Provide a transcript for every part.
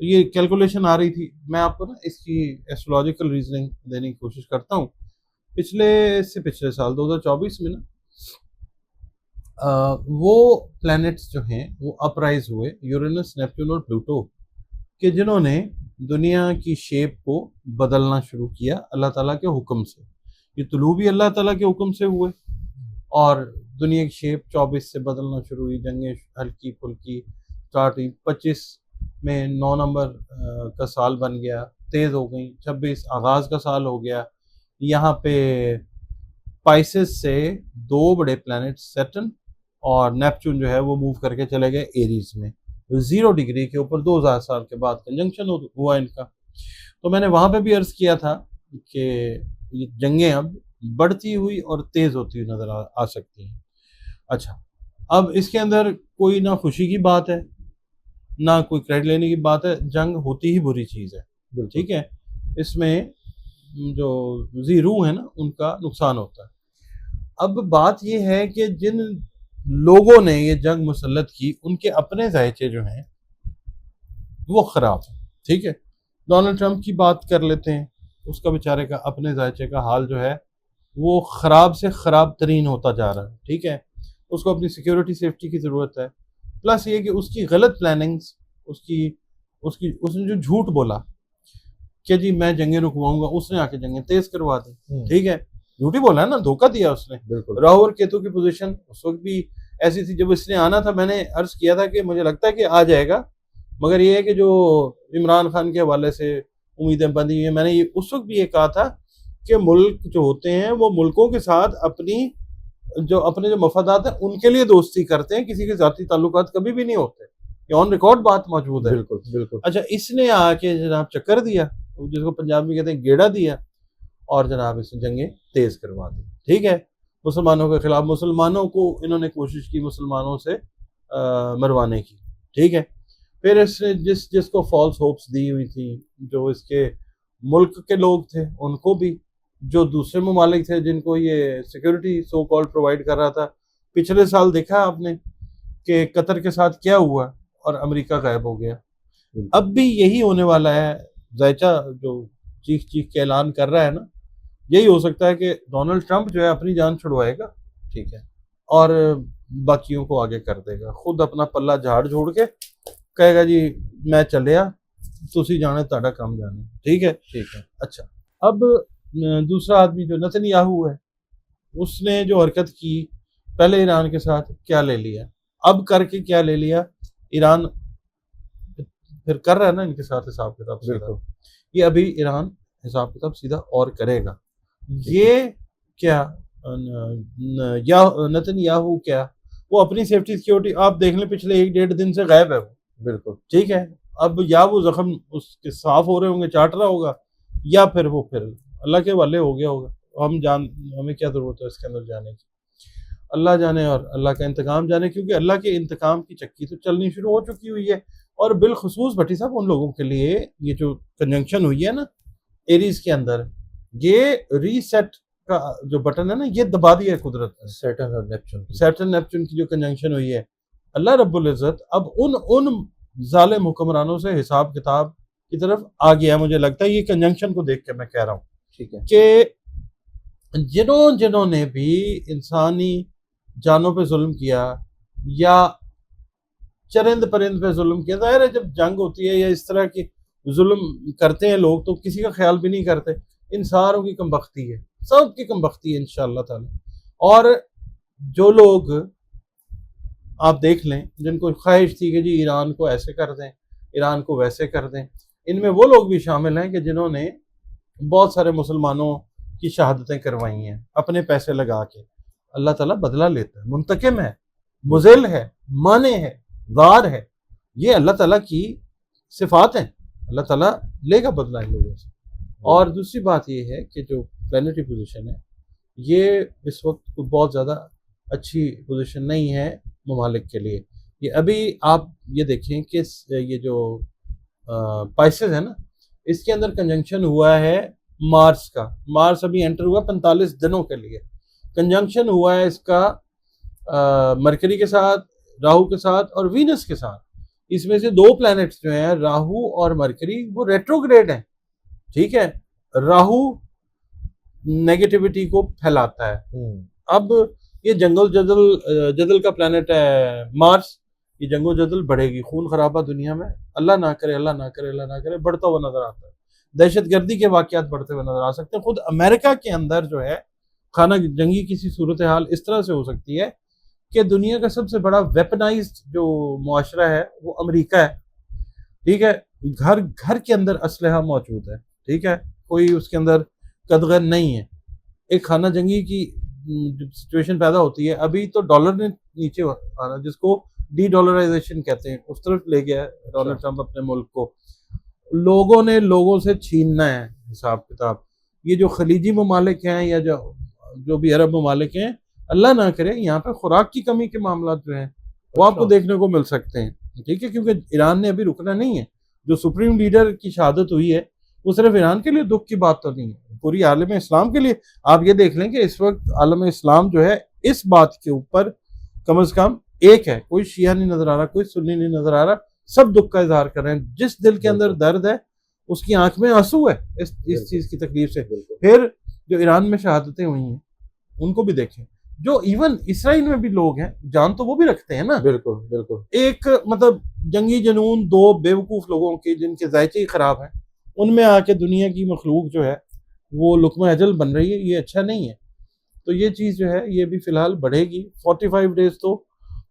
یہ کیلکولیشن آ رہی تھی. میں آپ کو نا اس کی ایسٹرولوجیکل ریزننگ دینے کی کوشش کرتا ہوں. پچھلے سال 2024 میں نا وہ پلانٹس جو ہیں وہ اپرائز ہوئے، یورینس، نیپچون اور پلوٹو، کہ جنہوں نے دنیا کی شیپ کو بدلنا شروع کیا اللہ تعالیٰ کے حکم سے. یہ طلوع بھی اللہ تعالیٰ کے حکم سے ہوئے، اور دنیا کی شیپ 24 سے بدلنا شروع ہوئی. جنگیں ہلکی پھلکی اسٹارٹ ہوئی. 25 میں 9 نمبر کا سال بن گیا، تیز ہو گئی. 26 آغاز کا سال ہو گیا. یہاں پہ پائسس سے 2 بڑے پلانٹ سیٹرن اور نیپچون جو ہے وہ موو کر کے چلے گئے ایریز میں. 0 ڈگری کے اوپر 2000 سال کے بعد کنجنکشن ہوا ان کا. تو میں نے وہاں پہ بھی عرض کیا تھا کہ یہ جنگیں اب بڑھتی ہوئی اور تیز ہوتی ہوئی نظر آ سکتی ہیں. اچھا، اب اس کے اندر کوئی نہ خوشی کی بات ہے نہ کوئی کریڈٹ لینے کی بات ہے. جنگ ہوتی ہی بری چیز ہے، ٹھیک ہے. اس میں جو ذی روح ہے نا ان کا نقصان ہوتا ہے. اب بات یہ ہے کہ جن لوگوں نے یہ جنگ مسلط کی ان کے اپنے ذائچے جو ہیں وہ خراب ہیں، ٹھیک ہے. ڈونلڈ ٹرمپ کی بات کر لیتے ہیں. اس کا بیچارے کا اپنے ذائچے کا حال جو ہے وہ خراب سے خراب ترین ہوتا جا رہا ہے، ٹھیک ہے. اس کو اپنی سیکیورٹی سیفٹی کی ضرورت ہے. پلس یہ کہ اس کی غلط پلاننگز، اس نے جو جھوٹ بولا کہ جی میں جنگیں رکواؤں گا، اس نے آ کے جنگیں تیز کروا دی، ٹھیک ہے. جھوٹی بولا ہے نا، دھوکہ دیا اس نے. راہو اور کیتو کی پوزیشن اس وقت بھی ایسی تھی جب اس نے آنا تھا. میں نے عرض کیا تھا کہ مجھے لگتا ہے کہ آ جائے گا، مگر یہ ہے کہ جو عمران خان کے حوالے سے امیدیں بندھی ہوئی ہیں. میں نے اس وقت بھی یہ کہا تھا کہ ملک جو ہوتے ہیں وہ ملکوں کے ساتھ اپنے جو مفادات ہیں ان کے لیے دوستی کرتے ہیں، کسی کے ذاتی تعلقات کبھی بھی نہیں ہوتے. یہ آن ریکارڈ بات موجود ہے. بالکل. اچھا، اس نے آ کے جناب چکر دیا، جس کو پنجاب میں کہتے ہیں گیڑا دیا، اور جناب اس نے جنگیں تیز کروا دی، ٹھیک ہے. مسلمانوں کے خلاف، مسلمانوں کو انہوں نے کوشش کی مسلمانوں سے مروانے کی، ٹھیک ہے. پھر اس نے جس کو فالس ہوپس دی ہوئی تھی، جو اس کے ملک کے لوگ تھے ان کو بھی، جو دوسرے ممالک تھے جن کو یہ سیکورٹی سو کال پرووائڈ کر رہا تھا. پچھلے سال دیکھا آپ نے کہ قطر کے ساتھ کیا ہوا اور امریکہ غائب ہو گیا. اب بھی یہی ہونے والا ہے. ذائچہ جو چیخ کے اعلان کر رہا ہے نا، یہی ہو سکتا ہے کہ ڈونلڈ ٹرمپ جو ہے اپنی جان چھڑوائے گا، ٹھیک ہے، اور باقیوں کو آگے کر دے گا. خود اپنا پلہ جھاڑ جھوڑ کے کہے گا جی میں چلیا، تسی جانے تہاڈا کام جانے، ٹھیک ہے. اچھا، اب دوسرا آدمی جو نتن یاہو ہے، اس نے جو حرکت کی، پہلے ایران کے ساتھ کیا لے لیا، اب کر کے کیا لے لیا. ایران پھر کر رہا ہے نا ان کے ساتھ حساب کتاب سیدھا. یہ ابھی ایران حساب کتاب سیدھا اور کرے گا. یہ کیا نتن یاہو کیا وہ اپنی سیفٹی سیکیورٹی آپ دیکھ لیں پچھلے 1-1.5 دن سے غائب ہے وہ، بالکل ٹھیک ہے. اب یا وہ زخم اس کے صاف ہو رہے ہوں گے، چاٹ رہا ہوگا، یا پھر وہ اللہ کے حوالے ہو گیا ہوگا. ہمیں کیا ضرورت ہے اس کے اندر جانے کی. اللہ جانے اور اللہ کا انتقام جانے، کیونکہ اللہ کے انتقام کی چکی تو چلنی شروع ہو چکی ہوئی ہے. اور بالخصوص بھٹی صاحب ان لوگوں کے لیے یہ جو کنجنکشن ہوئی ہے نا ایریز کے اندر، یہ ری سیٹ کا جو بٹن ہے نا یہ دبا دیا ہے قدرت نے. سیٹرن نیپچون کی جو کنجنکشن ہوئی ہے، اللہ رب العزت اب ان ظالم حکمرانوں سے حساب کتاب کی طرف آ گیا. مجھے لگتا ہے یہ کنجنکشن کو دیکھ کے میں کہہ رہا ہوں، ٹھیک ہے، کہ جنہوں نے بھی انسانی جانوں پہ ظلم کیا یا چرند پرند پہ ظلم کیا. ظاہر ہے جب جنگ ہوتی ہے یا اس طرح کی ظلم کرتے ہیں لوگ تو کسی کا خیال بھی نہیں کرتے. ان ساروں کی کم بختی ہے، سب کی کم بختی ہے انشاءاللہ تعالی. اور جو لوگ آپ دیکھ لیں جن کو خواہش تھی کہ جی ایران کو ایسے کر دیں، ایران کو ویسے کر دیں، ان میں وہ لوگ بھی شامل ہیں کہ جنہوں نے بہت سارے مسلمانوں کی شہادتیں کروائی ہیں اپنے پیسے لگا کے. اللہ تعالیٰ بدلہ لیتا ہے، منتقم ہے، مذل ہے، مانع ہے، غار ہے. یہ اللہ تعالیٰ کی صفات ہیں. اللہ تعالیٰ لے گا بدلہ ان لوگوں سے. اور دوسری بات یہ ہے کہ جو پلانیٹری پوزیشن ہے یہ اس وقت بہت زیادہ اچھی پوزیشن نہیں ہے ممالک کے لیے. یہ ابھی آپ یہ دیکھیں کہ یہ جو پائسز ہے نا اس کے اندر کنجنکشن ہوا ہے مارس کا. مارس ابھی انٹر ہوا 45 دنوں کے لیے. کنجنکشن ہوا ہے اس کا مرکری کے ساتھ، راہو کے ساتھ اور وینس کے ساتھ. اس میں سے 2 پلانٹس جو ہیں راہو اور مرکری وہ ریٹروگریڈ ہیں. ٹھیک ہے, راہو نیگیٹیوٹی کو پھیلاتا ہے. اب یہ جنگل جدل کا پلانٹ ہے مارس, یہ جنگ و جدل بڑھے گی, خون خرابہ دنیا میں اللہ نہ کرے اللہ نہ کرے اللہ نہ کرے بڑھتا ہوا نظر آتا ہے. دہشت گردی کے واقعات بڑھتے ہوئے نظر آ سکتے ہیں. خود امریکہ کے اندر جو ہے خانہ جنگی کسی صورتحال اس طرح سے ہو سکتی ہے کہ دنیا کا سب سے بڑا ویپنائزڈ جو معاشرہ ہے وہ امریکہ ہے. ٹھیک ہے, گھر کے اندر اسلحہ موجود ہے. ٹھیک ہے, کوئی اس کے اندر قدغن نہیں ہے. ایک خانہ جنگی کی سچویشن پیدا ہوتی ہے. ابھی تو ڈالر نے نیچے آنا, جس کو ڈی ڈالرائزیشن کہتے ہیں, اس طرف لے گیا ہے ڈونلڈ ٹرمپ اپنے ملک کو. لوگوں نے لوگوں سے چھیننا ہے حساب کتاب. یہ جو خلیجی ممالک ہیں یا جو بھی عرب ممالک ہیں, اللہ نہ کرے یہاں پہ خوراک کی کمی کے معاملات جو ہیں وہ آپ کو دیکھنے کو مل سکتے ہیں. ٹھیک ہے, کیونکہ ایران نے ابھی رکنا نہیں ہے. جو سپریم لیڈر کی شہادت ہوئی ہے وہ صرف ایران کے لیے دکھ کی بات تو نہیں ہے, پوری عالم اسلام کے لیے. آپ یہ دیکھ لیں کہ اس وقت عالم اسلام جو ہے اس بات کے اوپر کم از کم ایک ہے. کوئی شیعہ نہیں نظر آ رہا, کوئی سنی نہیں نظر آ رہا, سب دکھ کا اظہار کر رہے ہیں. جس دل کے اندر درد ہے اس کی آنکھ میں آنسو ہے اس چیز کی تکلیف سے. پھر جو ایران میں شہادتیں ہوئی ہیں ان کو بھی دیکھیں. جو ایون اسرائیل میں بھی لوگ ہیں, جان تو وہ بھی رکھتے ہیں نا. بالکل بالکل. ایک مطلب جنگی جنون 2 بیوقوف لوگوں کے جن کے ذائقے ہی خراب ہیں, ان میں آ کے دنیا کی مخلوق جو ہے وہ لقمہ اجل بن رہی ہے. یہ اچھا نہیں ہے. تو یہ چیز جو ہے یہ بھی فی الحال بڑھے گی. 45 ڈیز تو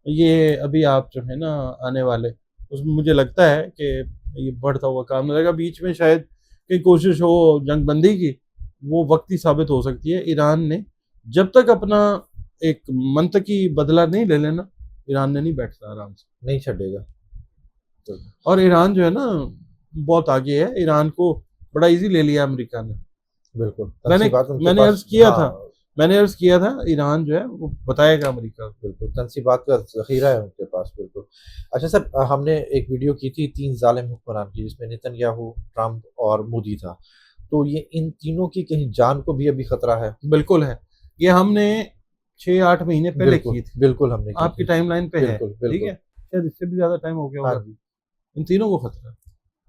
یہ ابھی آپ جو ہے نا آنے والے, اس میں مجھے لگتا ہے کہ یہ بڑھتا ہوا کام رہے گا. بیچ میں شاید کوئی کوشش ہو جنگ بندی کی, وہ وقتی ثابت ہو سکتی ہے. ایران نے جب تک اپنا ایک منطقی بدلہ نہیں لے لینا, ایران نے نہیں بیٹھنا, آرام سے نہیں چھڑے گا. اور ایران جو ہے نا بہت آگے ہے. ایران کو بڑا ایزی لے لیا امریکہ نے. بالکل. میں نے عرض کیا تھا ایران جو ہے وہ بتائے گا امریکہ. بالکل, تنصیبات کا ذخیرہ ہے ان کے پاس. بالکل. اچھا سر, ہم نے ایک ویڈیو کی تھی 3 ظالم حکمران کی, جس میں نیتن یاہو, ٹرمپ اور مودی تھا. تو یہ ان تینوں کی کہیں جان کو بھی ابھی خطرہ ہے؟ بالکل ہے. یہ ہم نے 6-8 مہینے پہلے کی تھی. بالکل ہم نے آپ کی ٹائم لائن پہ ہے. ٹھیک ہے, شاید اس سے بھی زیادہ ٹائم ہو گیا ہوگا. ان تینوں کو خطرہ,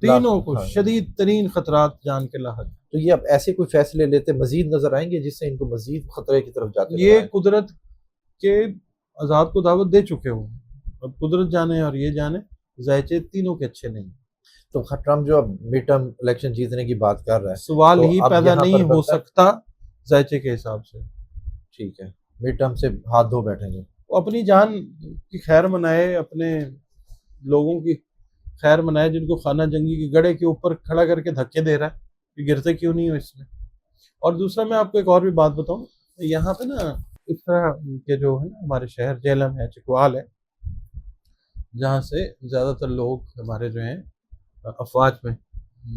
تینوں کو شدید ترین خطرات جان کے لاحق. تو یہ اب ایسے کوئی فیصلے لیتے مزید نظر آئیں گے جس سے ان کو مزید خطرے کی طرف جاتے؟ یہ قدرت کے عذاب کو دعوت دے چکے ہوں. اب قدرت جانے اور یہ جانے, ذائقے تینوں کے اچھے نہیں. تو ٹرمپ جو اب مڈ ٹرم الیکشن جیتنے کی بات کر رہا ہے, سوال ہی پیدا نہیں ہو سکتا ذائقے کے حساب سے. ٹھیک ہے, مڈ ٹرم سے ہاتھ دھو بیٹھیں گے. وہ اپنی جان کی خیر منائے, اپنے لوگوں کی خیر منائے جن کو خانہ جنگی کے گڑھے کے اوپر کھڑا کر کے دھکے دے رہا ہے. یہ گرتے کیوں نہیں ہو اس میں؟ اور دوسرا میں آپ کو ایک اور بھی بات بتاؤں, یہاں پہ نا اس طرح کے جو ہے نا ہمارے شہر جہلم ہے, چکوال ہے, جہاں سے زیادہ تر لوگ ہمارے جو ہیں افواج میں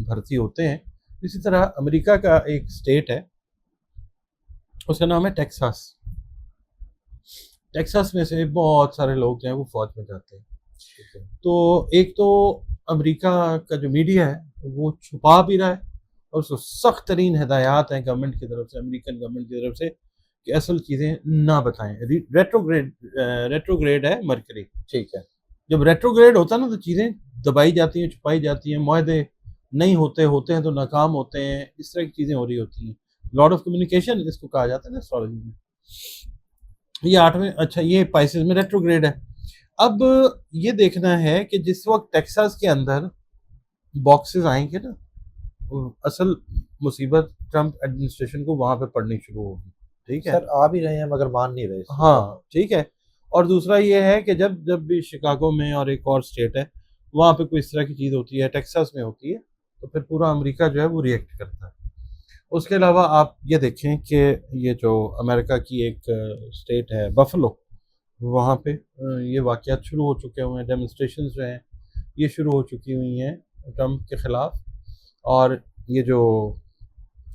بھرتی ہوتے ہیں. اسی طرح امریکہ کا ایک اسٹیٹ ہے, اس کا نام ہے ٹیکساس. ٹیکساس میں سے بہت سارے لوگ جو ہیں وہ فوج میں جاتے ہیں. تو ایک تو امریکہ کا جو میڈیا ہے وہ چھپا بھی رہا ہے, اور اس کو سخت ترین ہدایات ہیں گورنمنٹ کی طرف سے, امریکن گورنمنٹ کی طرف سے, کہ اصل چیزیں نہ بتائیں. ریٹروگریڈ ہے مرکری. ٹھیک ہے, جب ریٹروگریڈ ہوتا ہے نا تو چیزیں دبائی جاتی ہیں, چھپائی جاتی ہیں, معاہدے نہیں ہوتے ہیں تو ناکام ہوتے ہیں, اس طرح کی چیزیں ہو رہی ہوتی ہیں. لاٹ آف کمیونیکیشن اس کو کہا جاتا ہے نا ایسٹرالوجی میں. یہ 8ویں, اچھا یہ پائسز میں ریٹروگریڈ ہے. اب یہ دیکھنا ہے کہ جس وقت ٹیکساس کے اندر باکسز آئیں گے نا, اصل مصیبت ٹرمپ ایڈمنسٹریشن کو وہاں پہ پڑنی شروع ہوگی. ٹھیک ہے سر, آ بھی رہے ہیں مگر مان نہیں رہے. ہاں ٹھیک ہے. اور دوسرا یہ ہے کہ جب بھی شکاگو میں اور ایک اور اسٹیٹ ہے وہاں پہ کوئی اس طرح کی چیز ہوتی ہے, ٹیکساس میں ہوتی ہے, تو پھر پورا امریکہ جو ہے وہ ریئیکٹ کرتا ہے. اس کے علاوہ آپ یہ دیکھیں کہ یہ جو امریکہ کی ایک اسٹیٹ ہے بفلو, وہاں پہ یہ واقعات شروع ہو چکے ہوئے ہیں. ڈیمونسٹریشنز جو ہیں یہ شروع ہو چکی ہوئی ہیں ٹرمپ کے خلاف. اور یہ جو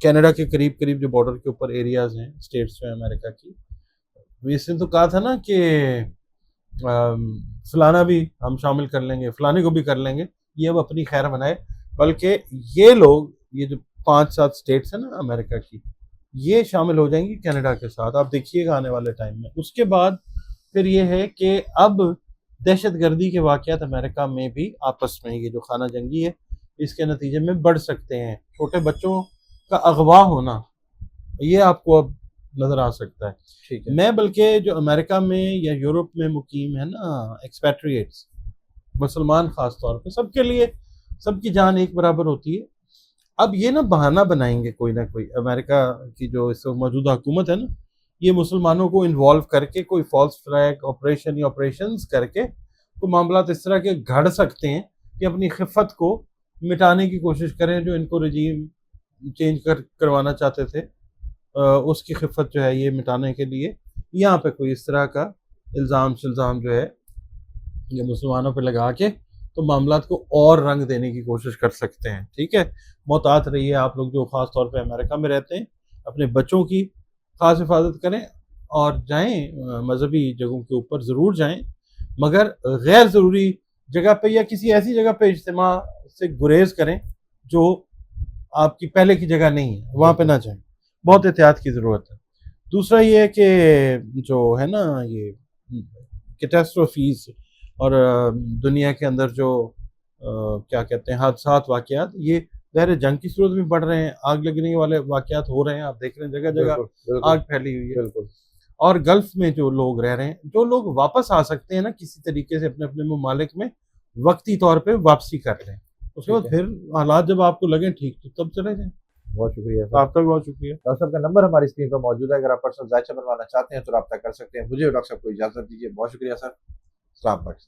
کینیڈا کے قریب جو بارڈر کے اوپر ایریاز ہیں, اسٹیٹس جو ہیں امریکہ کی, اس نے تو کہا تھا نا کہ فلانا بھی ہم شامل کر لیں گے, فلانے کو بھی کر لیں گے, یہ اب اپنی خیر بنائے. بلکہ یہ لوگ, یہ جو 5-7 اسٹیٹس ہیں نا امریکہ کی, یہ شامل ہو جائیں گی کینیڈا کے ساتھ. آپ دیکھیے گا آنے والے ٹائم میں. اس کے بعد پھر یہ ہے کہ اب دہشت گردی کے واقعات امریکہ میں بھی آپس میں یہ جو خانہ جنگی ہے اس کے نتیجے میں بڑھ سکتے ہیں. چھوٹے بچوں کا اغوا ہونا یہ آپ کو اب نظر آ سکتا ہے. ٹھیک ہے. میں بلکہ جو امریکہ میں یا یورپ میں مقیم ہے نا ایکسپیٹریٹس مسلمان خاص طور پہ سب کے لیے سب کی جان ایک برابر ہوتی ہے. اب یہ نا بہانہ بنائیں گے کوئی نہ کوئی امریکہ کی جو اس وقت موجودہ حکومت ہے نا یہ مسلمانوں کو انوالو کر کے کوئی فالس فلیگ آپریشن یا آپریشنز کر کے تو معاملات اس طرح کے گھڑ سکتے ہیں کہ اپنی خفت کو مٹانے کی کوشش کریں جو ان کو رجیم چینج کروانا چاہتے تھے. اس کی خفت جو ہے یہ مٹانے کے لیے یہاں پہ کوئی اس طرح کا الزام شلزام جو ہے یہ مسلمانوں پہ لگا کے تو معاملات کو اور رنگ دینے کی کوشش کر سکتے ہیں. ٹھیک ہے. محتاط رہیے آپ لوگ جو خاص طور پہ امریکہ میں رہتے ہیں. اپنے بچوں کی خاص حفاظت کریں اور جائیں مذہبی جگہوں کے اوپر ضرور جائیں مگر غیر ضروری جگہ پہ یا کسی ایسی جگہ پہ اجتماع سے گریز کریں جو آپ کی پہلے کی جگہ نہیں ہے وہاں پہ نہ جائیں. بہت احتیاط کی ضرورت ہے. دوسرا یہ ہے کہ جو ہے نا یہ کیٹاسٹروفیز اور دنیا کے اندر جو کیا کہتے ہیں حادثات واقعات یہ ظاہر جنگ کی صورت میں بڑھ رہے ہیں. آگ لگنے والے واقعات ہو رہے ہیں. آپ دیکھ رہے ہیں جگہ جگہ آگ پھیلی ہوئی ہے. بالکل. اور گلف میں جو لوگ رہ رہے ہیں جو لوگ واپس آ سکتے ہیں نا کسی طریقے سے اپنے اپنے ممالک میں وقتی طور پہ واپسی کر لیں. اس کے بعد پھر حالات جب آپ کو لگیں ٹھیک تو تب چلے جائیں. بہت شکریہ سر. آپ کا بھی بہت شکریہ. ڈاکٹر صاحب کا نمبر ہماری اسکرین پر موجود ہے. اگر آپ پرسنل ذائچہ بنوانا چاہتے ہیں تو رابطہ کر سکتے ہیں. مجھے ڈاکٹر صاحب کو اجازت دیجیے. بہت شکریہ سر. السلام علیکم.